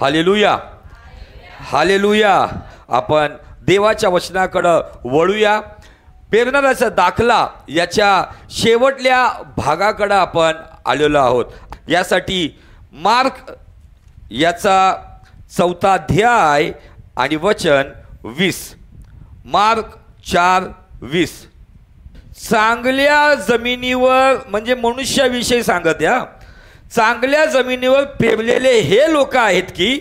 Hallelujah, hallelujah. आपण देवाच्या वचनाकडे वळूया. पेरणाऱ्याचा दाखला याच्या शेवटल्या भागाकडे आपण आलेलो आहोत. यासाठी मार्क याचा 4 अध्याय आणि वचन 20. मार्क 4:20. चांगल्या जमिनीवर म्हणजे मनुष्याविषयी सांगत या. चांगल्या जमिनीवर पेरलेले हे लोक आहेत की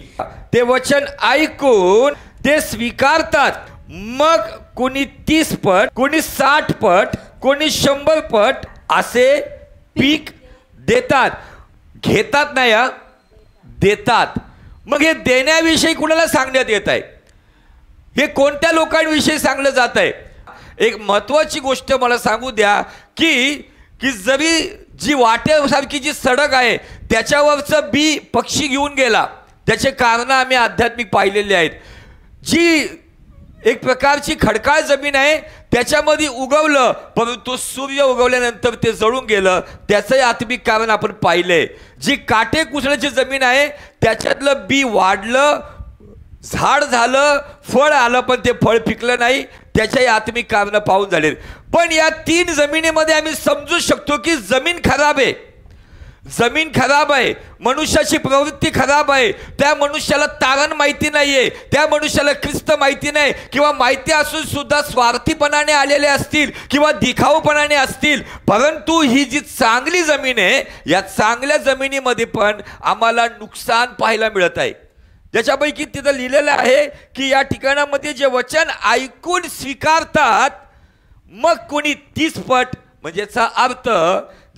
ते वचन ऐकून ते स्वीकारतात. मग कोणी 30 पट, कोणी 60 पट, कोणी 100 पट असे पीक देतात. घेतात नाही, देतात. मग हे देण्याविषयी कुणाला सांगण्यात येत आहे? हे कोणत्या लोकांविषयी सांगलं जात आहे? एक महत्त्वाची गोष्ट मला सांगू द्या की जरी जी वाटेसारखी जी सडक आहे त्याच्यावरचं बी पक्षी घेऊन गेला. त्याचे कारण आम्ही आध्यात्मिक पाहिलेले आहेत. जी एक प्रकारची खडकाळ जमीन आहे त्याच्यामध्ये उगवलं, परंतु सूर्य उगवल्यानंतर ते जळून गेलं. त्याचंही आत्मिक कारण आपण पाहिलंय. जी काटेकुसळ्याची जमीन आहे त्याच्यातलं बी वाढलं, झाड झालं, फळ आलं, पण ते फळ पिकलं नाही. त्याच्याही आत्मिक कारण पाहून झाले. पण या 3 जमिनीमध्ये आम्ही समजू शकतो की जमीन खराब आहे. जमीन खराब आहे, मनुष्याची प्रवृत्ती खराब आहे. त्या मनुष्याला तारण माहिती नाहीये, त्या मनुष्याला ख्रिस्त माहिती नाही, किंवा माहिती असून सुद्धा स्वार्थीपणाने आलेले असतील किंवा दिखाऊपणाने असतील. परंतु ही जी चांगली जमीन आहे या चांगल्या जमिनीमध्ये पण आम्हाला नुकसान पाहायला मिळत आहे. ज्याच्यापैकी तिथं लिहिलेलं आहे की या ठिकाणामध्ये जे वचन ऐकून स्वीकारतात, मग कोणी 30 पट, म्हणजे याचा अर्थ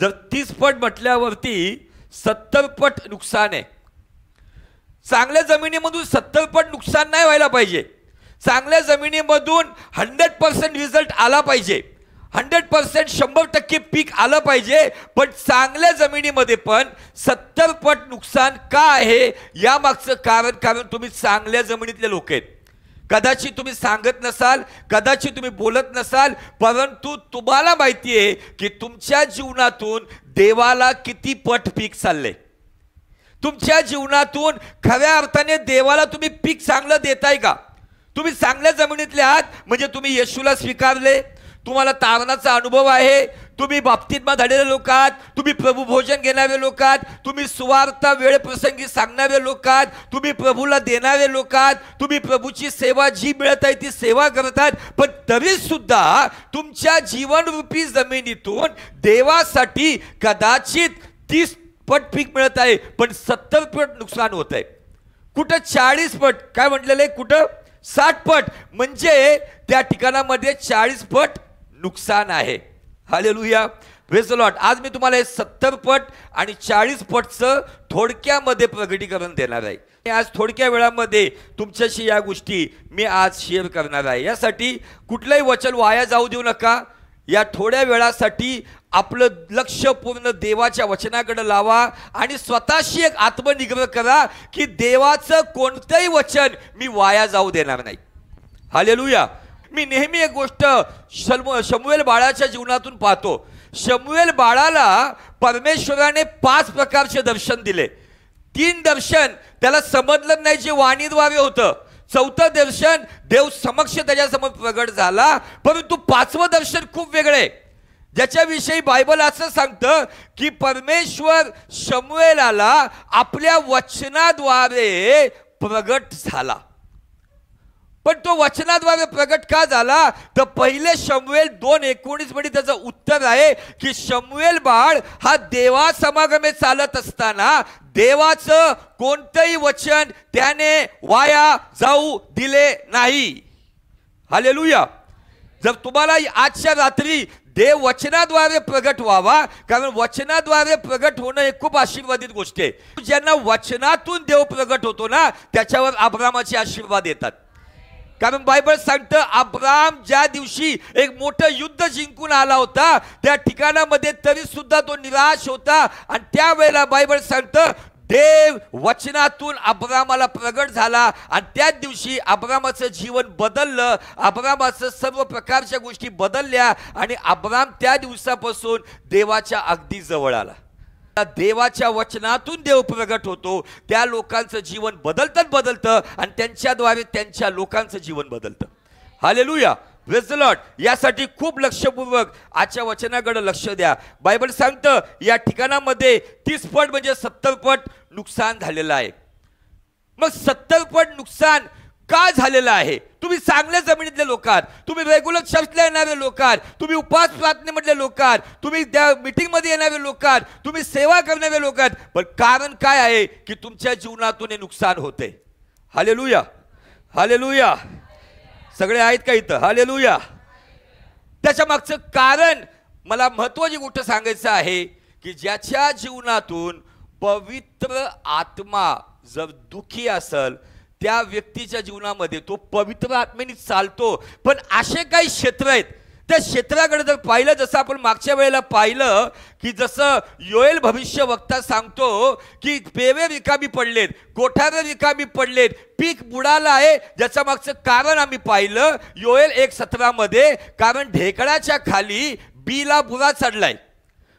जर 30 पट म्हटल्यावरती 70 पट नुकसान आहे. चांगल्या जमिनीमधून 70 पट नुकसान नाही व्हायला पाहिजे. चांगल्या जमिनीमधून 100% रिझल्ट आला पाहिजे. 100% 100% पीक आलं पाहिजे. पण चांगल्या जमिनीमध्ये पण 70 पट नुकसान का आहे यामागचं कारण तुम्ही चांगल्या जमिनीतले लोक आहेत. कदाचित तुम्ही सांगत नसाल, कदाचित तुम्ही बोलत नसाल, परंतु तुम्हाला माहिती आहे की तुमच्या जीवनातून देवाला किती पट पीक चालले. तुमच्या जीवनातून खऱ्या अर्थाने देवाला तुम्ही पीक चांगलं देताय का? तुम्ही चांगल्या जमिनीतले आहात म्हणजे तुम्ही येशूला स्वीकारले, तुम्हाला तारणाचा अनुभव आहे, तुम्ही बाप्तिस्मा झालेले लोक आहात, तुम्ही प्रभू भोजन घेणारे लोक आहात, तुम्ही सुवार्थ वेळ प्रसंगी सांगणारे लोक आहात, तुम्ही प्रभूला देणारे लोक आहात, तुम्ही प्रभूची सेवा जी मिळत आहे ती सेवा करतात. पण तरी सुद्धा तुमच्या जीवनरूपी जमिनीतून देवासाठी कदाचित 30 पट पीक मिळत आहे, पण 70 पट नुकसान होत आहे. कुठं 40 पट, काय म्हटलेलं आहे, कुठं 60 पट, म्हणजे त्या ठिकाणामध्ये 40 पट नुकसान आहे. Hallelujah, praise the Lord. आज मी तुम्हाला हे 70 पट आणि 40 पटचं थोडक्यामध्ये प्रगटीकरण देणार आहे. आज थोडक्या वेळामध्ये तुमच्याशी या गोष्टी मी आज शेअर करणार आहे. यासाठी कुठलंही वचन वाया जाऊ देऊ नका. या थोड्या वेळासाठी आपलं लक्ष पूर्ण देवाच्या वचनाकडे लावा आणि स्वतःशी एक आत्मनिग्रह करा की देवाचं कोणतंही वचन मी वाया जाऊ देणार नाही. हालेलुया. मी नेहमी एक गोष्ट शमूएल बाळाच्या जीवनातून पाहतो. शमूएल बाळाला परमेश्वराने 5 प्रकारचे दर्शन दिले. 3 दर्शन त्याला समजलं नाही, जे वाणीद्वारे होतं. 4थं दर्शन देव समक्ष त्याच्यासमोर प्रगट झाला. परंतु 5वं दर्शन खूप वेगळे, ज्याच्याविषयी बायबल असं सांगतं की परमेश्वर शमूएलाला आपल्या वचनाद्वारे प्रगट झाला. पण तो वचनाद्वारे प्रगट का झाला तर पहिले शमूएल 2:19 मध्ये त्याचं उत्तर आहे की शमूएल बाळ हा देवा समागमे चालत असताना देवाचं कोणतंही वचन त्याने वाया जाऊ दिले नाही. हालेलुया. जर तुम्हाला आजच्या रात्री देव वचनाद्वारे प्रगट व्हावा, कारण वचनाद्वारे प्रगट होणं हे खूप आशीर्वादित गोष्ट आहे. ज्यांना वचनातून देव प्रगट होतो ना त्याच्यावर अब्रामाचे आशीर्वाद येतात. कारण बायबल सांगतं अब्राम ज्या दिवशी एक मोठं युद्ध जिंकून आला होता त्या ठिकाणामध्ये तरी सुद्धा तो निराश होता. आणि त्यावेळेला बायबल सांगतं देव वचनातून अब्रामाला प्रगट झाला आणि त्याच दिवशी अब्रामाचं जीवन बदललं. अब्रामाचं सर्व प्रकारच्या गोष्टी बदलल्या आणि अब्राम त्या दिवसापासून देवाच्या अगदी जवळ आला. देवाच्या वचनातून देव प्रगट होतो, त्या लोकांचं जीवन बदलतं आणि त्यांच्याद्वारे त्यांच्या लोकांचं जीवन बदलतं. Hallelujah, praise the Lord. यासाठी खूप लक्षपूर्वक आजच्या वचनाकडे लक्ष द्या. बायबल सांगतं या ठिकाणामध्ये 30 पट म्हणजे 70 पट नुकसान झालेलं आहे. मग 70 पट नुकसान का झालेलं आहे? तुम्ही चांगल्या जमिनीतले लोक आहात, तुम्ही रेग्युलर चर्चला येणारे लोक आहात, तुम्ही उपवास प्रार्थनेमधले लोक आहात, तुम्ही त्या मीटिंगमध्ये येणारे लोक आहात, तुम्ही सेवा करणारे लोक आहात, पण कारण काय आहे की तुमच्या जीवनातून हे नुकसान होते? Hallelujah, hallelujah. सगळे आहेत का इथं? हालेलुया. त्याच्या मागचं कारण मला महत्त्वाची गोष्ट सांगायचं आहे की ज्याच्या जीवनातून पवित्र आत्मा जर दुखी असेल, त्या व्यक्तीच्या जीवनामध्ये तो पवित्र आत्मेने चालतो. पण असे काही क्षेत्र आहेत, त्या क्षेत्राकडे जर पाहिलं, जसं आपण मागच्या वेळेला पाहिलं की जसं योएल भविष्यवक्ता सांगतो की पेवे रिकामी पडलेत, कोठारे रिकामी पडलेत, पीक बुडालं आहे. ज्याच्या मागचं कारण आम्ही पाहिलं योएल 1:17 मध्ये, कारण ढेकळाच्या खाली बीला बुरा चढलाय,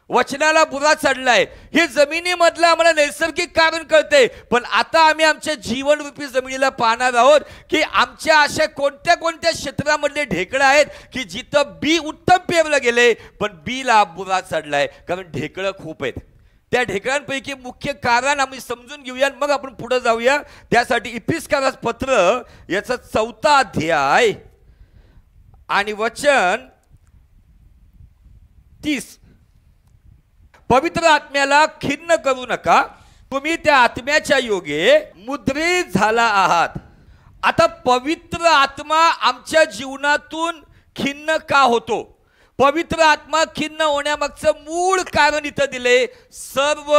वचनाला बुरा चढलाय. हे जमिनीमधलं आम्हाला नैसर्गिक कारण कळते, पण आता आम्ही आमच्या जीवनरूपी जमिनीला पाहणार आहोत की आमच्या अशा कोणत्या कोणत्या क्षेत्रामधले ढेकळं आहेत की जिथं बी उत्तम पेरलं गेले पण बीला बुरा चढलाय, कारण ढेकळं खूप आहेत. त्या ढेकळांपैकी मुख्य कारण आम्ही समजून घेऊया, मग आपण पुढे जाऊया. त्यासाठी इफिसकारास पत्र याचा 4था अध्याय आणि वचन 30. पवित्र आत्म्याला खिन्न करू नका, तुम्ही त्या आत्म्याच्या योगे मुद्रित झाला आहात. आता पवित्र आत्मा आमच्या जीवनातून खिन्न का होतो? पवित्र आत्मा खिन्न होण्यामागचं मूळ कारण इथं दिले, सर्व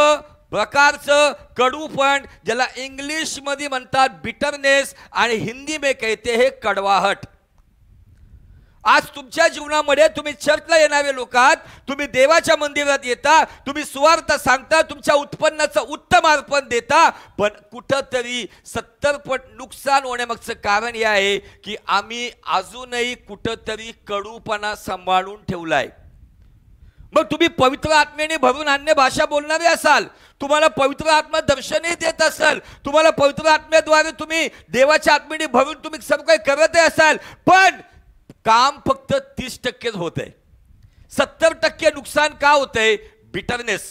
प्रकारचं कडूपण, ज्याला इंग्लिश मध्ये म्हणतात बिटरनेस आणि हिंदी में कहते हैं कड़वाहट. आज तुमच्या जीवनामध्ये तुम्ही चर्चला येणारे लोक आहात, तुम्ही देवाच्या मंदिरात येता, तुम्ही सुवार्थ सांगता, तुमच्या उत्पन्नाचं उत्तम अर्पण देता, पण कुठंतरी 70 पट नुकसान होण्यामागचं कारण हे आहे की आम्ही अजूनही कुठंतरी कडूपणा सांभाळून ठेवलाय. मग तुम्ही पवित्र आत्म्याने भरून अन्य भाषा बोलणारे असाल, तुम्हाला पवित्र आत्मा दर्शनही देत असाल, तुम्हाला पवित्र आत्म्याद्वारे तुम्ही देवाच्या आत्म्याने भरून तुम्ही सर्व काही करत असाल, पण काम फक्त 30% होत आहे. 70% नुकसान का होतंय? बिटरनेस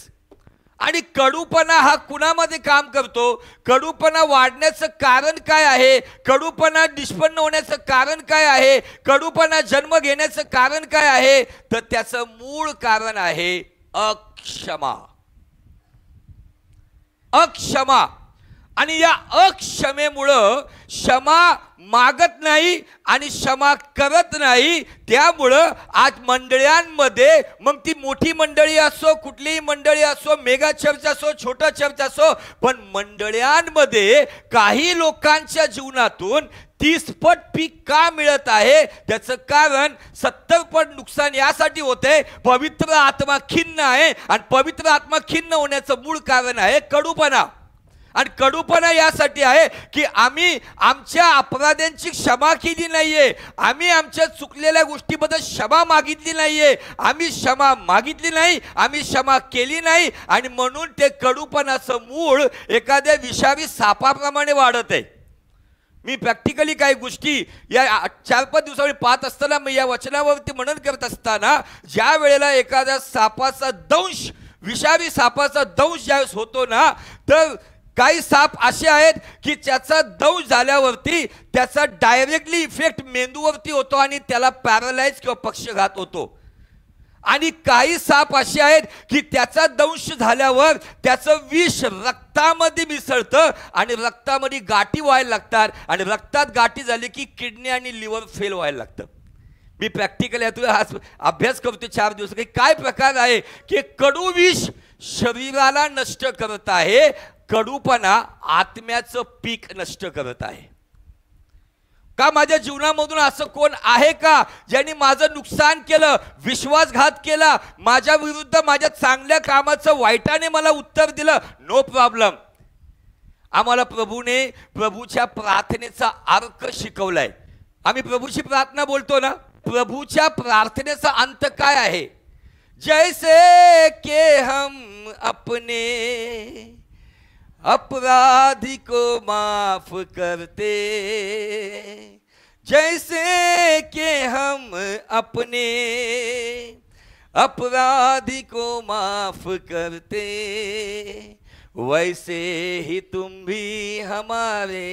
आणि कडूपणा हा कुणामध्ये काम करतो? कडूपणा वाढण्याचं कारण काय आहे? कडूपणा निष्पन्न होण्याचं कारण काय आहे? कडूपणा जन्म घेण्याचं कारण काय आहे? तर त्याचं मूळ कारण आहे अक्षमा. अक्षमा. आणि या अक्षमेमुळं क्षमा मागत नाही आणि क्षमा करत नाही, त्यामुळं आज मंडळांमध्ये, मग ती मोठी मंडळी असो, कुठलीही मंडळी असो, मेगा चर्च असो, छोटा चर्च असो, पण मंडळांमध्ये काही लोकांच्या जीवनातून 30 पट पीक का मिळत आहे? त्याचं कारण 70 पट नुकसान यासाठी होते, पवित्र आत्मा खिन्न आहे आणि पवित्र आत्मा खिन्न होण्याचं मूळ कारण आहे कडूपणा. आणि कडूपणा यासाठी आहे की आम्ही आमच्या अपराधांची क्षमा केली नाहीये, आम्ही आमच्या चुकलेल्या गोष्टीबद्दल क्षमा मागितली नाहीये, आम्ही क्षमा मागितली नाही, आम्ही क्षमा केली नाही, आणि म्हणून ते कडूपणाचं मूळ एखाद्या विषारी सापाप्रमाणे वाढत आहे. मी प्रॅक्टिकली काही गोष्टी या 4-5 दिवसापूर्वी पाहत असताना, मी या वचनावरती मनन करत असताना, ज्या वेळेला एखाद्या सापाचा दंश, विषारी सापाचा दंश ज्यावेळेस होतो ना, तर काही साप असे आहेत की त्याचा दंश झाल्यावरती त्याचा डायरेक्टली इफेक्ट मेंदूवरती होतो आणि त्याला पॅरालाइज किंवा पक्षघात होतो. आणि काही साप असे आहेत की त्याचा दंश झाल्यावर त्याचं विष रक्तामध्ये मिसळतं आणि रक्तामध्ये गाठी व्हायला लागतात, आणि रक्तात गाठी झाली की किडनी आणि लिव्हर फेल व्हायला लागतं. मी प्रॅक्टिकली यातून अभ्यास करतो 4 दिवस की काय प्रकार आहे की कडू विष शरीराला नष्ट करत आहे, कडूपणा आत्म्याचं पीक नष्ट करत आहे. का माझ्या जीवनामधून असं कोण आहे का ज्यांनी माझं नुकसान केलं, विश्वासघात केला, माझ्या विरुद्ध माझ्या चांगल्या कामाचं वाईटाने मला उत्तर दिलं? No problem. आम्हाला प्रभूने प्रभूच्या प्रार्थनेचा अर्थ शिकवलाय. आम्ही प्रभूची प्रार्थना बोलतो ना, प्रभूच्या प्रार्थनेचा अंत काय आहे? जैसे के हम अपने अपराधी को माफ करते, जैसे कि हम अपने अपराधी को माफ करते, वैसे ही तुम भी हमारे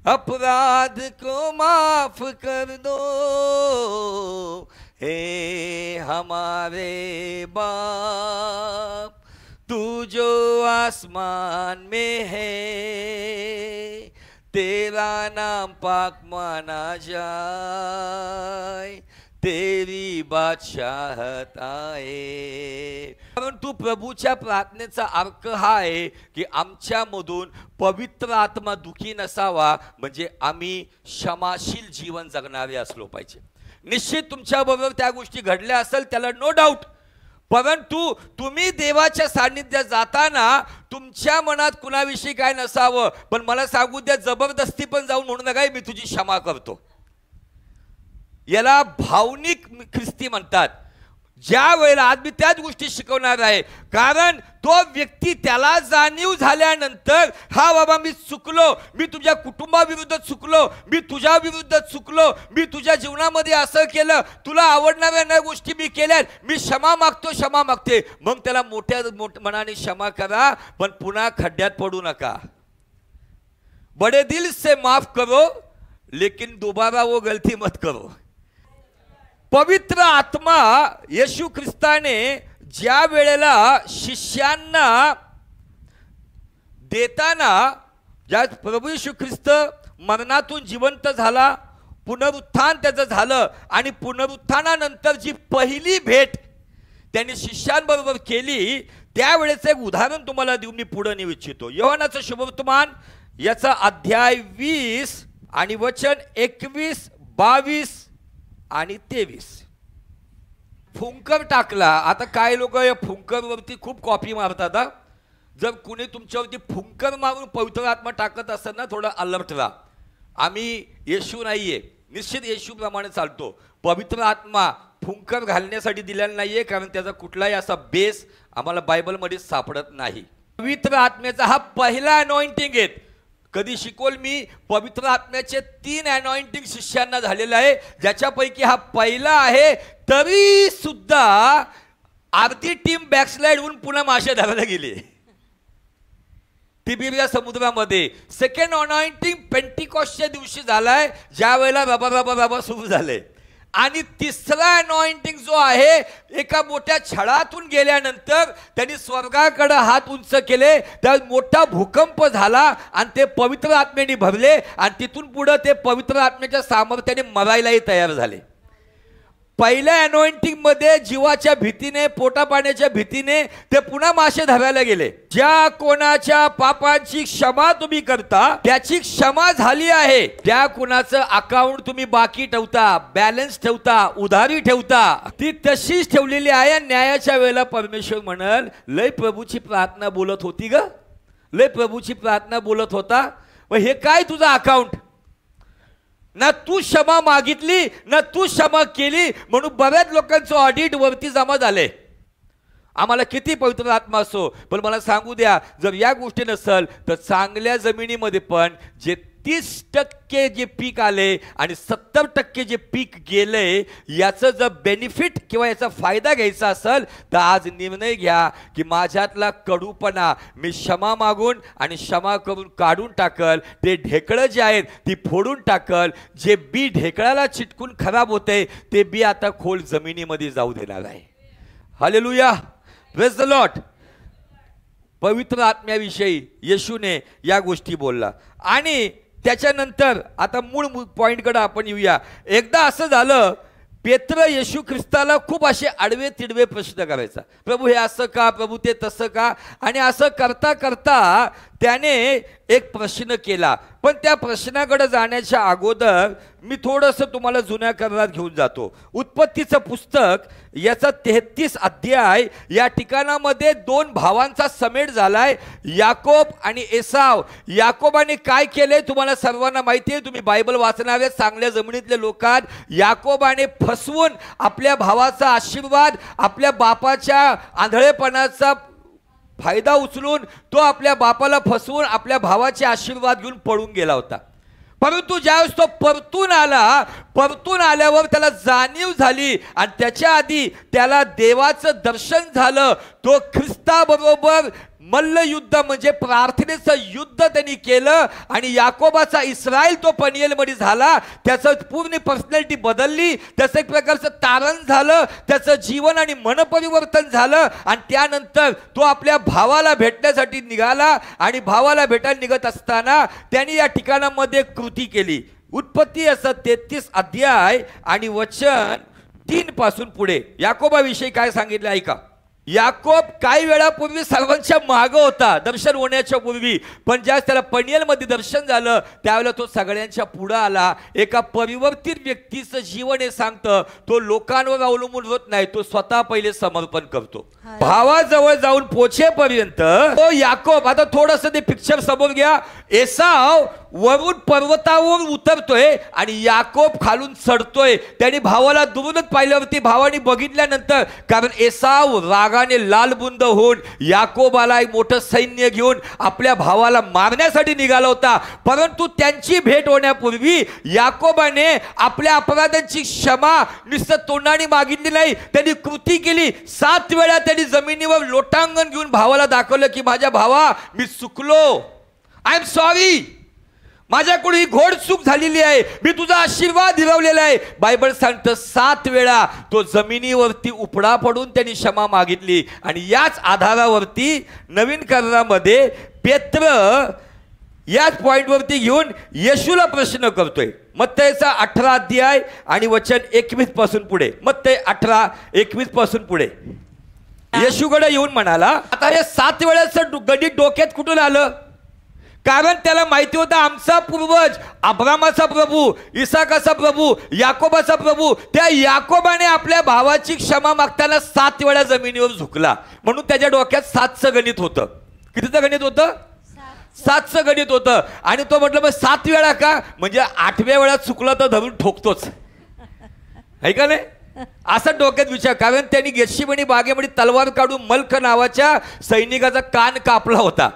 अपराध को माफ कर दो। हे हमारे बाप, तू जो आसमान में है, तेरा नाम पाक माना जाए, तेरी बादशाहत आए। परंतु प्रभूच्या प्रार्थनेचा अर्थ हा आहे की आमच्यामधून पवित्र आत्मा दुखी नसावा, म्हणजे आम्ही क्षमाशील जीवन जगणारे असलो पाहिजे। निश्चित तुमच्याबरोबर त्या गोष्टी घडल्या असेल, त्याला नो डाऊट, परंतु तुम्ही देवाच्या सान्निध्यात जाताना तुमच्या मनात कुणाविषयी काय नसावं, पण मला सांगू द्या, जबरदस्ती पण जाऊन म्हणू नका मी तुझी क्षमा करतो। याला भावनिक ख्रिस्ती म्हणतात। ज्या वेळेला आज मी त्याच गोष्टी शिकवणार आहे, कारण तो व्यक्ती त्याला जाणीव झाल्यानंतर हा बाबा मी चुकलो, मी तुझ्या कुटुंबाविरुद्ध चुकलो, मी तुझ्या विरुद्ध चुकलो, मी तुझ्या जीवनामध्ये असं केलं, तुला आवडणाऱ्या नाही गोष्टी मी केल्यात, मी क्षमा मागतो, क्षमा मागते, मग त्याला मोठ्या मनाने क्षमा करा, पण पुन्हा खड्ड्यात पडू नका। बड़े दिल से माफ करो, लेकिन दोबारा वो गलती मत करो। पवित्र आत्मा येशू ख्रिस्ताने ज्या वेळेला शिष्यांना देताना, ज्या प्रभू येशू ख्रिस्त मरणातून जिवंत झाला, पुनरुत्थान त्याचं झालं, आणि पुनरुत्थानानंतर जी पहिली भेट त्यांनी शिष्यांबरोबर केली, त्यावेळेचं एक उदाहरण तुम्हाला देऊन मी पुढे नेऊ इच्छितो। योहानाचं शुभवर्तमान याचा अध्याय 20 आणि वचन 21, 22 आणि 23। फुंकर टाकला। आता काय लोक या फुंकरवरती खूप कॉपी मारतात। जर कुणी तुमच्यावरती फुंकर मारून पवित्र आत्मा टाकत असेल ना, थोडं अलर्ट राहा। आम्ही येशू नाहीये, निश्चित येशू प्रमाणे चालतो। पवित्र आत्मा फुंकर घालण्यासाठी दिलेला नाहीये, कारण त्याचा कुठलाही असा बेस आम्हाला बायबलमध्ये सापडत नाही। पवित्र आत्म्याचा हा पहिला अनॉइंटिंग आहे। कधी शिकवल मी, पवित्र आत्म्याचे 3 अनॉइंटिंग शिष्यांना झालेले आहे, ज्याच्यापैकी हा पहिला आहे। तरी सुद्धा आरती टीम बॅकस्लाइड होऊन पुन्हा मासे धरायला गेली तिबिरिया समुद्रामध्ये। सेकंड अनॉइंटिंग पेंटिकॉस्टच्या दिवशी झालाय, ज्या वेळेला रबा रबा रबा सुरू झाले। आणि तिसरा अनॉइंटिंग जो आहे, एका मोठ्या छळातून गेल्यानंतर त्यांनी स्वर्गाकडे हात उंच केले, त्या मोठा भूकंप झाला आणि ते पवित्र आत्म्याने भरले, आणि तिथून पुढे ते पवित्र आत्म्याच्या सामर्थ्याने मरायलाही तयार झाले। पहिल्या अनॉइंटिंग मध्ये जीवाच्या भीतीने, पोटा पाण्याच्या भीतीने ते पुन्हा मासे धरायला गेले। ज्या कोणाच्या पापांची क्षमा तुम्ही करता, त्याची क्षमा झाली आहे, त्या कोणाचं अकाउंट तुम्ही बाकी ठेवता, बॅलन्स ठेवता, उधारी ठेवता, ती तशीच ठेवलेली आहे। न्यायाच्या वेळेला परमेश्वर म्हणाल, लय प्रभूची प्रार्थना बोलत होती ग, लय प्रभूची प्रार्थना बोलत होता, व हे काय तुझा अकाउंट, ना तू क्षमा मागितली ना तू क्षमा केली, म्हणून बऱ्याच लोकांचं ऑडिट वरती जमा झाले। आम्हाला किती पवित्र आत्मा असो, पण मला सांगू द्या, जर या गोष्टी नसल तर चांगल्या जमिनीमध्ये पण जे 30% जे पीक आले आणि 70% जे पीक गेले, याचं जर बेनिफिट किंवा याचा फायदा घ्यायचा असेल तर आज निर्णय घ्या की माझ्यातला कडूपणा मी क्षमा मागून आणि क्षमा करून काढून टाकल। ते ढेकळं जे आहेत ती फोडून टाकल। जे बी ढेकळाला चिटकून खराब होते ते बी आता खोल जमिनीमध्ये जाऊ देणार आहे। Hallelujah, praise the Lord. पवित्र आत्म्याविषयी येशूने या गोष्टी बोलला। आणि त्याच्यानंतर आता मूळ पॉइंटकडे आपण येऊया। एकदा असं झालं, पेत्र येशू ख्रिस्ताला खूप असे आडवे तिडवे प्रश्न करायचा, प्रभू हे असं का, प्रभू ते तसं का, आणि असं करता करता त्याने एक प्रश्न केला, पण त्या प्रश्नाकडे जाण्याच्या अगोदर मी थोडंसं तुम्हाला जुन्या करारात घेऊन जातो. उत्पत्तीचं पुस्तक याचा 33 अध्याय, या ठिकाणामध्ये दोन भावांचा समेट झालाय, याकोब आणि एसाव. याकोबाने काय केले तुम्हाला सर्वांना माहिती आहे, तुम्ही बायबल वाचणारे चांगल्या जमिनीतले लोकात. याकोबाने फसवून आपल्या भावाचा आशीर्वाद, आपल्या बापाच्या आंधळेपणाचा फायदा उचलून तो आपल्या बापाला फसवून आपल्या भावाचे आशीर्वाद घेऊन पळून गेला होता. परंतु ज्यावेळेस तो परतून आल्यावर त्याला जाणीव झाली आणि त्याच्या आधी त्याला देवाचं दर्शन झालं. तो ख्रिस्ताबरोबर मल्लयुद्ध म्हणजे प्रार्थनेचं युद्ध त्यांनी केलं आणि याकोबाचा इस्रायल तो पनियलमध्ये झाला. त्याचं पूर्ण पर्सनॅलिटी बदलली, त्याचं एक प्रकारचं तारण झालं, त्याचं जीवन आणि मनपरिवर्तन झालं. आणि त्यानंतर तो आपल्या भावाला भेटण्यासाठी निघाला आणि भावाला भेटायला निघत असताना त्यांनी या ठिकाणामध्ये कृती केली. उत्पत्ती असं 33 अध्याय आणि वचन 3 पासून पुढे याकोबाविषयी काय सांगितलं ऐका. याकोब काही वेळापूर्वी सर्वांच्या मागं होता दर्शन होण्याच्या पूर्वी, पण ज्यावेळेस त्याला पनियलमध्ये दर्शन झालं त्यावेळेला तो सगळ्यांच्या पुढे आला. एका परिवर्तित व्यक्तीचं जीवन हे सांगतं, तो लोकांवर अवलंबून होत नाही, तो स्वतः पहिले समर्पण करतो. भावाजवळ जाऊन पोचेपर्यंत तो याकोब, आता थोडंसं ते पिक्चर समोर घ्या, एसाव वरून पर्वतावर उतरतोय आणि याकोब खालून चढतोय. त्यांनी भावाला दुरूनच पाहिल्यावरती भावाने बघितल्यानंतर, कारण एसाव रागाने लालबुंद होऊन याकोबाला एक मोठं सैन्य घेऊन आपल्या भावाला मारण्यासाठी निघाला होता. परंतु त्यांची भेट होण्यापूर्वी याकोबाने आपल्या अपराधांची क्षमा नुसतं तोंडाने मागितली नाही, त्यांनी कृती केली. 7 वेळा त्यांनी जमिनीवर लोटांगण घेऊन भावाला दाखवलं की माझ्या भावा मी चुकलो, आय एम सॉरी, माझ्याकडून ही घोड चूक झालेली आहे, मी तुझा आशीर्वाद हिरवलेला आहे. बायबल सांगतं 7 वेळा तो जमिनीवरती उपडा पडून त्यांनी क्षमा मागितली. आणि याच आधारावरती नवीन करारामध्ये पेत्र याच पॉइंटवरती घेऊन येशूला प्रश्न करतोय. मत्तईचा 18 अध्याय आणि वचन 21 पासून पुढे. मत्तई 18:21 पासून पुढे येशूकडे येऊन म्हणाला, आता हे 7 वेळाचं गणित डोक्यात कुठून आलं? कारण त्याला माहिती होता आमचा पूर्वज अब्रामाचा प्रभू, इसाकाचा प्रभू, याकोबाचा प्रभू, त्या याकोबाने आपल्या भावाची क्षमा मागताना 7 वेळा जमिनीवर झुकला. म्हणून त्याच्या डोक्यात 7चं गणित होतं. कितीचं गणित होतं? 7चं गणित होतं. आणि तो म्हटलं मग 7 वेळा का? म्हणजे 8व्या वेळा चुकला तर धरून ठोकतोच, आहे का नाही? असा डोक्यात विचार. कारण त्यांनी गेतशेमनी बागेमध्ये तलवार काढून मल्क नावाच्या सैनिकाचा कान कापला होता.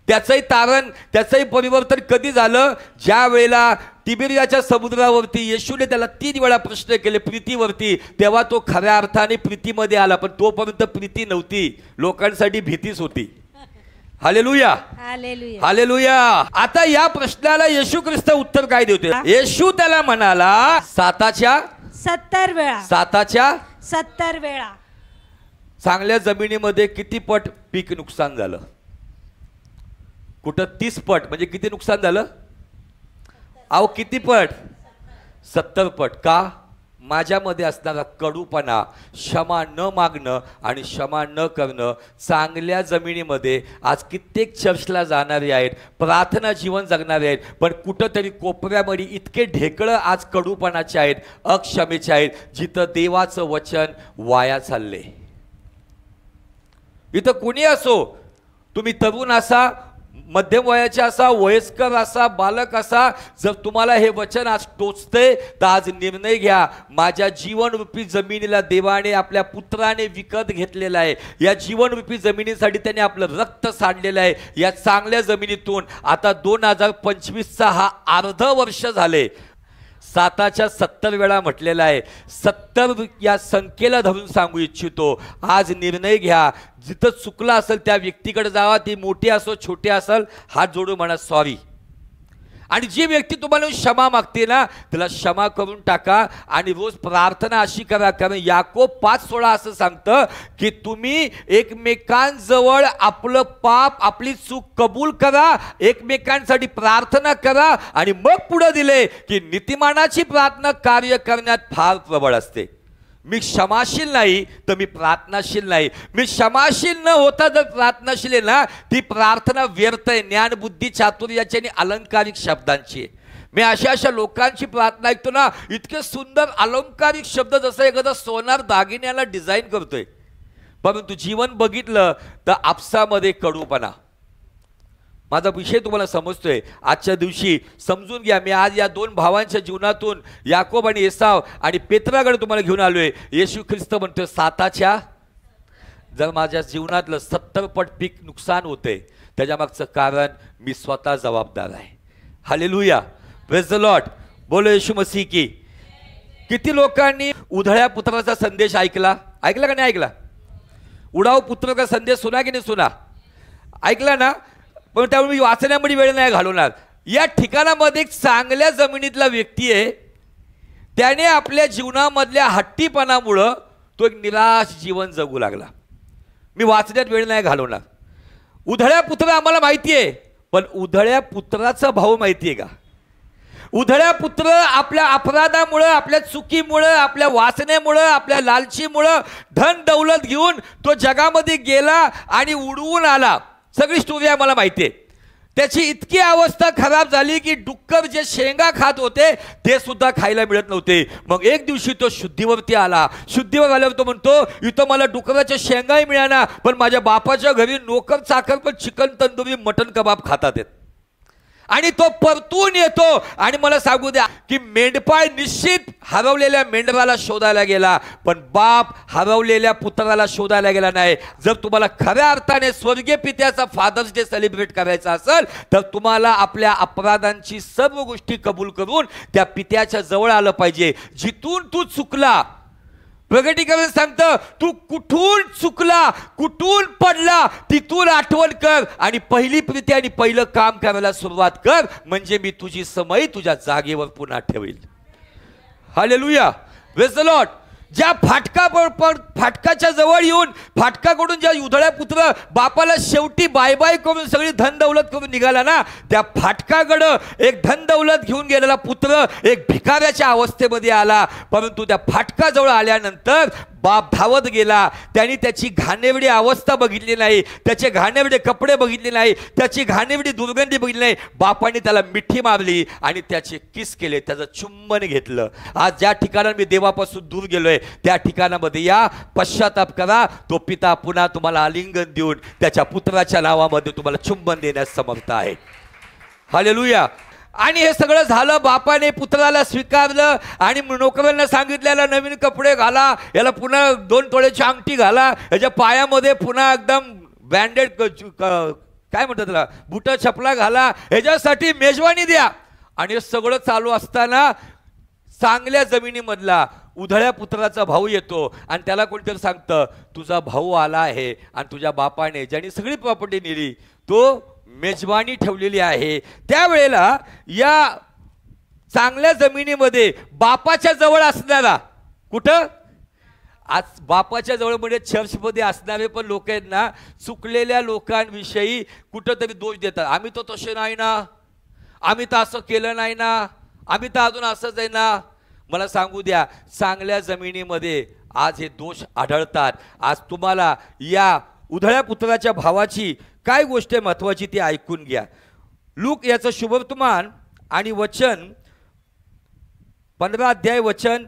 त्याचंही तारण, त्याचंही परिवर्तन कधी झालं? ज्या वेळेला तिबिरियाच्या समुद्रावरती येशूने त्याला 3 वेळा प्रश्न केले प्रीतीवरती, तेव्हा तो खऱ्या अर्थाने प्रीतीमध्ये आला. पण तोपर्यंत प्रीती नव्हती, लोकांसाठी भीतीच होती. Hallelujah, hallelujah, hallelujah. आता या प्रश्नाला येशू ख्रिस्त उत्तर काय देतोय? येशू त्याला म्हणाला, 7च्या 70 वेळा, 7च्या 70 वेळा. चांगल्या जमिनीमध्ये किती पट पीक नुकसान झालं? कुठं 30 पट, म्हणजे किती नुकसान झालं? अहो किती पट? 70 पट. का? माझ्यामध्ये असणारा कडूपणा, क्षमा न मागणं आणि क्षमा न करणं. चांगल्या जमिनीमध्ये आज कित्येक चर्चला जाणारे आहेत, प्रार्थना जीवन जगणारे आहेत, पण कुठंतरी कोपऱ्यामध्ये इतके ढेकळं आज कडूपणाचे आहेत, अक्षमेचे आहेत, जिथं देवाचं वचन वाया चालले. इथं कुणी असो, तुम्ही तरुण असा, मध्यम वयाचे असा, वयस्कर असा, बालक असा, जर तुम्हाला हे वचन आज टोचते तर आज निर्णय घ्या. माझ्या जीवनरूपी जमिनीला देवाने आपल्या पुत्राने विकत घेतलेला आहे. या जीवनरूपी जमिनीसाठी त्याने आपलं रक्त सांडलेलं आहे. या चांगल्या जमिनीतून आता 2025चा हा अर्ध वर्ष झाले. 7च्या 70 वेळा म्हटलेला आहे. 70 या संख्येला धरून सांगू इच्छितो, आज निर्णय घ्या. जिथं चुकलं असेल त्या व्यक्तीकडे जावा, ती मोठी असो छोटी असेल, हात जोडून म्हणा सॉरी. आणि जी व्यक्ती तुम्हाला क्षमा मागते ना, त्याला क्षमा करून टाका. आणि रोज प्रार्थना अशी करा, कारण याकोब 5:16 असं सांगतं की तुम्ही एकमेकांजवळ आपलं पाप, आपली चूक कबूल करा, एकमेकांसाठी प्रार्थना करा. आणि मग पुढे दिले की नीतिमानाची प्रार्थना कार्य करण्यात फार प्रबळ असते. मी क्षमाशील नाही तर मी प्रार्थनाशील नाही. मी क्षमाशील न होता जर प्रार्थनाशील आहे ना, ती प्रार्थना व्यर्थ आहे. ज्ञान बुद्धी चातुर्याची आणि अलंकारिक शब्दांची आहे. मी अशा लोकांची प्रार्थना ऐकतो ना, इतके सुंदर अलंकारिक शब्द, जसं एखादा सोनार दागिन्याला डिझाईन करतोय, परंतु जीवन बघितलं तर आपसामध्ये कडूपणा. माझा विषय तुम्हाला समजतोय आजच्या दिवशी, समजून घ्या. मी आज या दोन भावांच्या जीवनातून, याकोब आणि एसाव आणि पेत्राकडे तुम्हाला घेऊन आलोय. येशू ख्रिस्त म्हणतोय, साताच्या जर माझ्या जीवनातलं 70 पट पीक नुकसान होते, त्याच्या मागचं कारण मी स्वतः जबाबदार आहे. हालेलुया, प्रेज द लॉर्ड, बोलो येशू मसीह की. किती लोकांनी उधळ्या पुत्राचा संदेश ऐकला का नाही ऐकला? उडाव पुत्र का संदेश सुना की नाही सुना? ऐकला ना? पण त्यामुळे मी वाचण्यामध्ये वेळ नाही घालवणार. या ठिकाणामध्ये एक चांगल्या जमिनीतला व्यक्ती आहे. त्याने आपल्या जीवनामधल्या हट्टीपणामुळं तो एक निराश जीवन जगू लागला. मी वाचण्यात वेळ नाही घालवणार. उधळ्या पुत्र आम्हाला माहिती आहे, पण उधळ्या पुत्राचा भाऊ माहिती आहे का? उधळ्या पुत्र आपल्या अपराधामुळं, आपल्या चुकीमुळं, आपल्या वासनेमुळं, आपल्या लालचीमुळं धन दौलत घेऊन तो जगामध्ये गेला आणि उडवून आला. सगळी स्टोरी आम्हाला माहिती आहे. त्याची इतकी अवस्था खराब झाली की डुक्कर जे शेंगा खात होते ते सुद्धा खायला मिळत नव्हते. मग एक दिवशी तो शुद्धीवरती आला. शुद्धीवर आल्यावर तो म्हणतो, इथं मला डुकराच्या शेंगाही मिळाना, पण माझ्या बापाच्या घरी नोकर चाकर पण चिकन तंदुरी मटन कबाब खातात आहेत. आणि तो परतून येतो आणि मला सांगू द्या की मेंढपाळ निश्चित हरवलेल्या मेंढराला शोधायला गेला, पण बाप हरवलेल्या पुत्राला शोधायला गेला नाही. जर तुम्हाला खऱ्या अर्थाने स्वर्गीय पित्याचा फादर्स डे सेलिब्रेट करायचा असेल तर तुम्हाला आपल्या अपराधांची सर्व गोष्टी कबूल करून त्या पित्याच्या जवळ आलं पाहिजे. जिथून तू चुकला, प्रगटीकरण सांगतं, तू कुठून चुकला, कुठून पडला, तिथून आठवण कर आणि पहिली प्रीती आणि पहिलं काम करायला सुरुवात कर, म्हणजे मी तुझी समय तुझ्या जागेवर पुन्हा ठेवील. Hallelujah, praise the Lord. ज्या फाटकाच्या जवळ येऊन फाटकाकडून ज्या उधळ्या पुत्र बापाला शेवटी बाय बाय करून सगळी धन दौलत करून निघाला ना, त्या फाटकाकडं एक धन दौलत घेऊन गेलेला पुत्र एक भिकाऱ्याच्या अवस्थेमध्ये आला. परंतु त्या फाटकाजवळ आल्यानंतर बाप धावत गेला. त्यांनी त्याची घाणेरडी अवस्था बघितली नाही, त्याचे घाणेरडे कपडे बघितले नाही, त्याची घाणेरडी दुर्गंधी बघितली नाही. बापाने त्याला मिठी मारली आणि त्याचे किस केले, त्याचं चुंबन घेतलं. आज ज्या ठिकाणी मी देवापासून दूर गेलोय त्या ठिकाणामध्ये या, पश्चाताप करा. तो पिता पुन्हा तुम्हाला आलिंगन देऊन त्याच्या पुत्राच्या नावामध्ये तुम्हाला चुंबन देण्यास समर्थ आहे. हालेलुया. आणि हे सगळं झालं, बापाने पुत्राला स्वीकारलं आणि नोकरांना सांगितलेला नवीन कपडे घाला, याला पुन्हा 2 तोळ्याची अंगठी घाला, याच्या पायामध्ये पुन्हा एकदम ब्रँडेड काय म्हणतात त्याला, बुट छपला घाला, ह्याच्यासाठी मेजवानी द्या. आणि हे सगळं चालू असताना चांगल्या जमिनीमधला उधळ्या पुत्राचा भाऊ येतो आणि त्याला कोणतरी सांगतं, तुझा भाऊ आला आहे आणि तुझ्या बापाने ज्याने सगळी प्रॉपर्टी नेली तो मेजवानी ठेवलेली आहे. त्यावेळेला या चांगल्या जमिनीमध्ये बापाच्या जवळ असणारा, कुठं आज बापाच्या जवळ म्हणजे चर्चमध्ये असणारे पण लोक आहेत ना, चुकलेल्या लोकांविषयी कुठंतरी दोष देतात. आम्ही तर तसे नाही ना, आम्ही तर असं केलं नाही ना, आम्ही तर अजून असंच आहे ना. मला सांगू द्या, चांगल्या जमिनीमध्ये आज हे दोष आढळतात. आज तुम्हाला या उधळ्या पुत्राच्या भावाची काय गोष्ट महत्वाची ती ऐकून घ्या. लूक याचं शुभवर्तमान आणि वचन 15 अध्याय वचन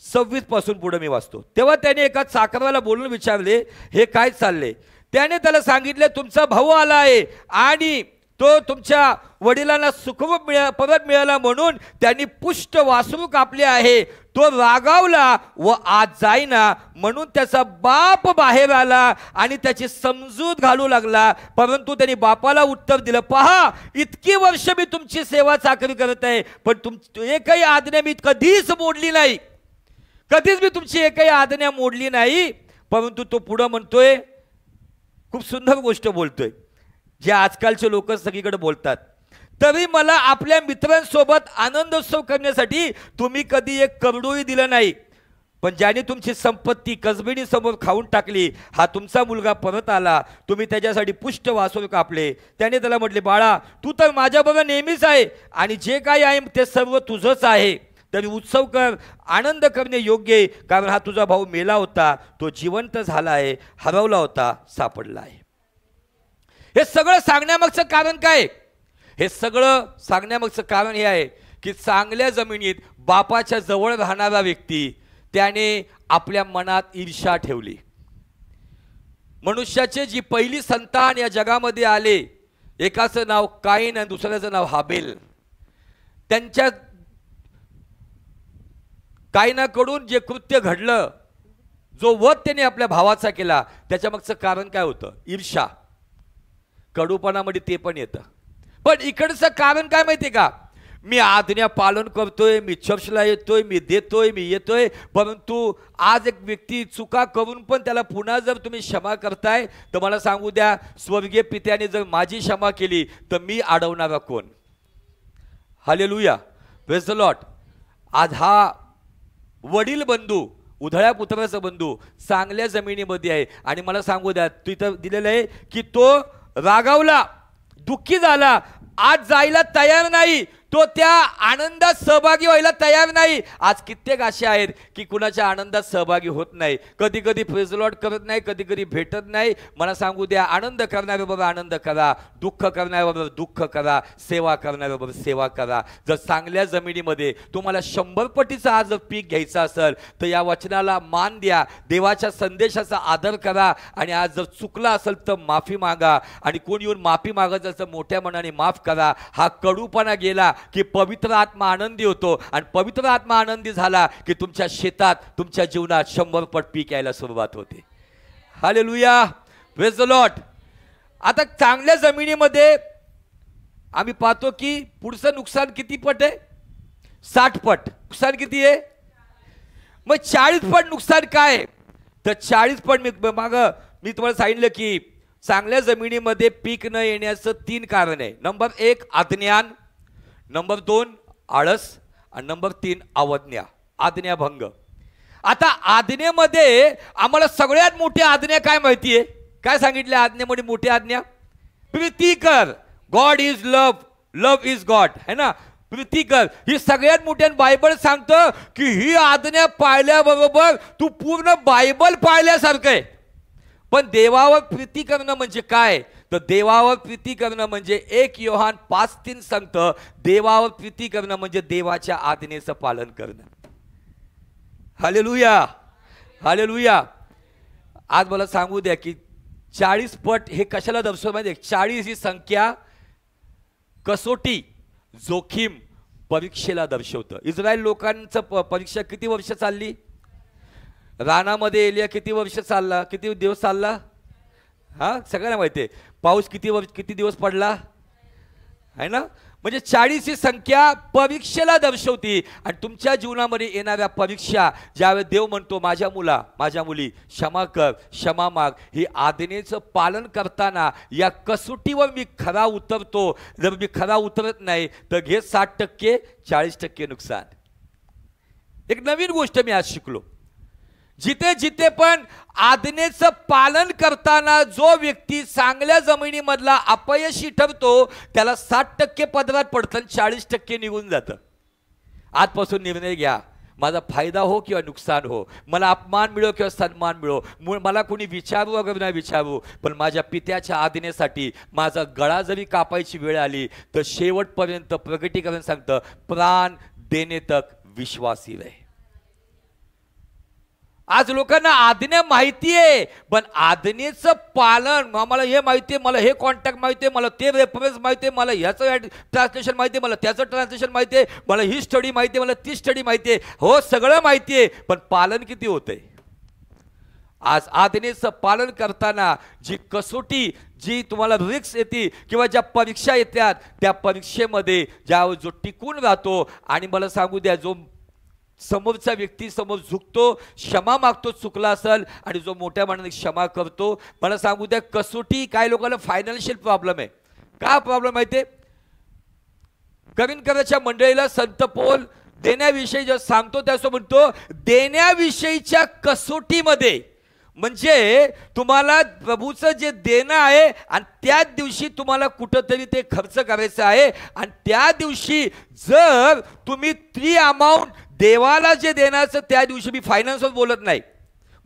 26 पासून पुढे मी वाचतो. तेव्हा त्याने एका चाकराला बोलून विचारले, हे काय चालले? त्याने त्याला सांगितले, तुमचा भाऊ आला आहे आणि तो तुमच्या वडिलांना सुखरूप परत मिळाला म्हणून त्यांनी पुष्ट वासरू कापले आहे. तो रागावला व आज जाईना, म्हणून त्याचा बाप बाहेर आला आणि त्याची समजूत घालू लागला. परंतु त्यांनी बापाला उत्तर दिलं, पहा, इतकी वर्ष मी तुमची सेवा चाकरी करत आहे, पण तुमची एकही आज्ञा मी कधीच मोडली नाही, कधीच मी तुमची एकही आज्ञा मोडली नाही. परंतु तो पुढं म्हणतोय, खूप सुंदर गोष्ट बोलतोय, जे आजकालचे लोक सगळीकडे बोलतात, तरी मला आपल्या मित्रांसोबत आनंदोत्सव करण्यासाठी तुम्ही कधी एक करडोही दिलं नाही. पण ज्याने तुमची संपत्ती कसबिनीसमोर खाऊन टाकली, हा तुमचा मुलगा परत आला, तुम्ही त्याच्यासाठी पुष्ट वासरू कापले. त्याने त्याला म्हटले, बाळा, तू तर माझ्याबरोबर नेहमीच आहे आणि जे काही आहे ते सर्व तुझंच आहे. तरी उत्सव कर, आनंद करणे योग्य आहे, कारण हा तुझा भाऊ मेला होता, तो जिवंत झाला आहे, हरवला होता, सापडला आहे. हे सगळं सांगण्यामागचं कारण काय? हे सगळं सांगण्यामागचं कारण हे आहे की चांगल्या जमिनीत बापाच्या जवळ राहणारा व्यक्ती त्याने आपल्या मनात ईर्ष्या ठेवली. मनुष्याचे जी पहिली संतान या जगामध्ये आले, एकाचं नाव काईन आणि दुसऱ्याचं नाव हाबेल. त्यांच्या काईनाकडून जे कृत्य घडलं, जो वध त्याने आपल्या भावाचा केला, त्याच्यामागचं कारण काय होतं? ईर्ष्या. कडूपणामध्ये ते पण येतं. पण इकडचं कारण काय माहितीये का? मी आज्ञा पालन करतोय, मी चर्चला येतोय, मी देतोय, मी येतोय, परंतु आज एक व्यक्ती चुका करून पण त्याला पुन्हा जर तुम्ही क्षमा करताय, तर मला सांगू द्या, स्वर्गीय पित्याने जर माझी क्षमा केली तर मी अडवणारा कोण? Hallelujah, praise the Lord. आज हा वडील बंधू, उधळ्या पुत्राचा बंधू चांगल्या जमिनीमध्ये आहे आणि मला सांगू द्या, तिथं दिलेलं आहे की तो रागावला, दुःखी झाला, आज जायला तयार नाही, तो त्या आनंदात सहभागी व्हायला तयार नाही. आज कित्येक असे आहेत की कुणाच्या आनंदात सहभागी होत नाही, कधी कधी प्रेज द लॉर्ड करत नाही, कधी कधी भेटत नाही. मला सांगू द्या, आनंद करणाऱ्याबरोबर आनंद करा, दुःख करणाऱ्याबरोबर दुःख करा, सेवा करणाऱ्याबरोबर सेवा करा. जर चांगल्या जमिनीमध्ये तुम्हाला 100 पटीचं आज जर पीक घ्यायचं असेल तर या वचनाला मान द्या, देवाच्या संदेशाचा आदर करा आणि आज जर चुकला असेल तर माफी मागा आणि कोण येऊन माफी मागत असेल तर मोठ्या मनाने माफ करा. हा कडूपणा गेला की पवित्र आत्मा आनंदी होतो आणि पवित्र आत्मा आनंदी झाला की तुमच्या शेतात, तुमच्या जीवनात 100 पट पीक यायला सुरुवात होते. Hallelujah, praise the Lord. आता चांगल्या जमिनीमध्ये आम्ही पाहतो की पुढचं नुकसान किती पट आहे? 60 पट. नुकसान किती आहे? मग 40 पट नुकसान काय? तर 40 पट मी तुम्हाला सांगितलं की चांगल्या जमिनीमध्ये पीक न येण्याचं 3 कारण आहे. नंबर 1 अज्ञान, नंबर 2 आळस आणि नंबर 3 अवज्ञा, आज्ञाभंग. आता आज्ञेमध्ये आम्हाला सगळ्यात मोठी आज्ञा काय माहिती आहे? काय सांगितलं आज्ञेमध्ये मोठी आज्ञा? प्रीती कर. God is love, love is God, है ना? प्रीती कर ही सगळ्यात मोठी. बायबल सांगतं की ही आज्ञा पाळल्याबरोबर तू पूर्ण बायबल पाळल्यासारखं आहे. पण देवावर प्रीती करणं म्हणजे काय? तर देवावर प्रीती करणं म्हणजे 1 योहान 5:3 सांगतं, देवावर प्रीती करणं म्हणजे देवाच्या आज्ञेचं पालन करणं. Hallelujah, hallelujah. आज मला सांगू द्या की 40 पट हे कशाला दर्शवतं माहिती आहे? 40 ही संख्या कसोटी, जोखीम, परीक्षेला दर्शवतं. इस्रायल लोकांचं परीक्षा किती वर्ष चालली? रानामध्ये एलिया किती वर्ष चालला? किती दिवस चालला? हा, सगळ्यांना माहिती आहे. पाऊस किती दिवस पडला आहे ना? म्हणजे 40 ही संख्या परीक्षेला दर्शवती. आणि तुमच्या जीवनामध्ये येणाऱ्या परीक्षा, ज्यावेळेस देव म्हणतो माझ्या मुला, माझ्या मुली, क्षमा कर, क्षमा माग, ही आज्ञेचं पालन करताना या कसोटीवर मी खरा उतरतो. जर मी खरा उतरत नाही तर घे 60%, 40% नुकसान. एक नवीन गोष्ट मी आज शिकलो. जिथे जिथे पण आज्ञेचं पालन करताना जो व्यक्ती चांगल्या जमिनीमधला अपयशी ठरतो त्याला 60% पदरात पडतं, 40% निघून जातं. आजपासून निर्णय घ्या, माझा फायदा हो किंवा नुकसान हो, मला अपमान मिळो किंवा सन्मान मिळो, मला कोणी विचारू वगैरे नाही विचारू, पण माझ्या पित्याच्या आज्ञेसाठी माझा गळा जरी कापायची वेळ आली तर शेवटपर्यंत प्रगटीकरण सांगतं, प्राण देणे तक विश्वासी रहे. आज लोकांना आज्ञा माहिती आहे, पण आज्ञेचं पालन, मला हे माहिती आहे, मला हे कॉन्टॅक्ट माहिती आहे, मला ते रेफरन्स माहिती आहे, मला ह्याचं ट्रान्सलेशन माहिती आहे, मला त्याचं ट्रान्सलेशन माहिती आहे, मला ही स्टडी माहिती आहे, मला ती स्टडी माहिती आहे. हो, सगळं माहिती आहे, पण पालन किती होतंय? आज आज्ञेचं पालन करताना जी कसोटी, जी तुम्हाला रिस्क येते किंवा ज्या परीक्षा येतात, त्या परीक्षेमध्ये जो टिकून राहतो आणि मला सांगू द्या, जो समोरचा व्यक्ती समोर झुकतो, क्षमा मागतो चुकला असेल आणि जो मोठ्या मनाने क्षमा करतो, मला सांगू द्या कसोटी. काय लोकांना फायनान्शियल प्रॉब्लेम आहे. काय प्रॉब्लेम माहिती आहे? करीनकराच्या मंडळीला संत पौल देण्याविषयी जेव्हा सांगतो त्यासोबत म्हणतो, देण्याविषयीच्या कसोटीमध्ये म्हणजे तुम्हाला प्रभूचं जे देणं आहे आणि त्याच दिवशी तुम्हाला कुठंतरी ते खर्च करायचं आहे आणि त्या दिवशी जर तुम्ही ती अमाऊंट देवाला जे देण्याचं त्या दिवशी मी फायनान्सवर बोलत नाही,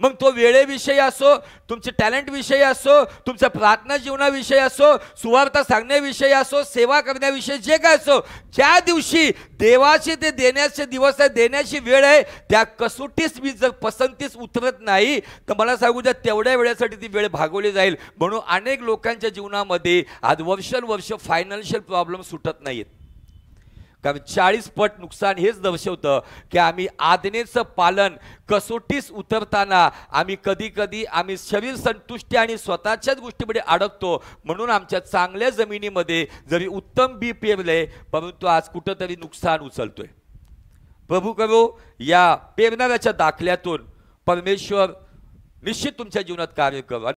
मग तो वेळेविषयी असो, तुमचे टॅलेंट विषयी असो, तुमच्या प्रार्थना जीवनाविषयी असो, सुवार्ता सांगण्याविषयी असो, सेवा करण्याविषयी जे काय असो, ज्या दिवशी देवाचे ते देण्याचे दिवस आहे, देण्याची वेळ आहे, त्या कसोटीस मी जर पसंतीस उतरत नाही तर मला सांगू द्या तेवढ्या वेळेसाठी ती वेळ भागवली जाईल. म्हणून अनेक लोकांच्या जीवनामध्ये आज वर्षानुवर्ष फायनान्शियल प्रॉब्लेम सुटत नाहीत. कारण 40 पट नुकसान हेच दर्शवतं की आम्ही आज्ञेचं पालन कसोटीस उतरताना आम्ही कधी आम्ही शरीर संतुष्टी आणि स्वतःच्याच गोष्टीमध्ये अडकतो. म्हणून आमच्या चांगल्या जमिनीमध्ये जरी उत्तम बी पेरले परंतु आज कुठंतरी नुकसान उचलतोय. प्रभू करो या पेरणाऱ्याच्या दाखल्यातून परमेश्वर निश्चित तुमच्या जीवनात कार्य करू.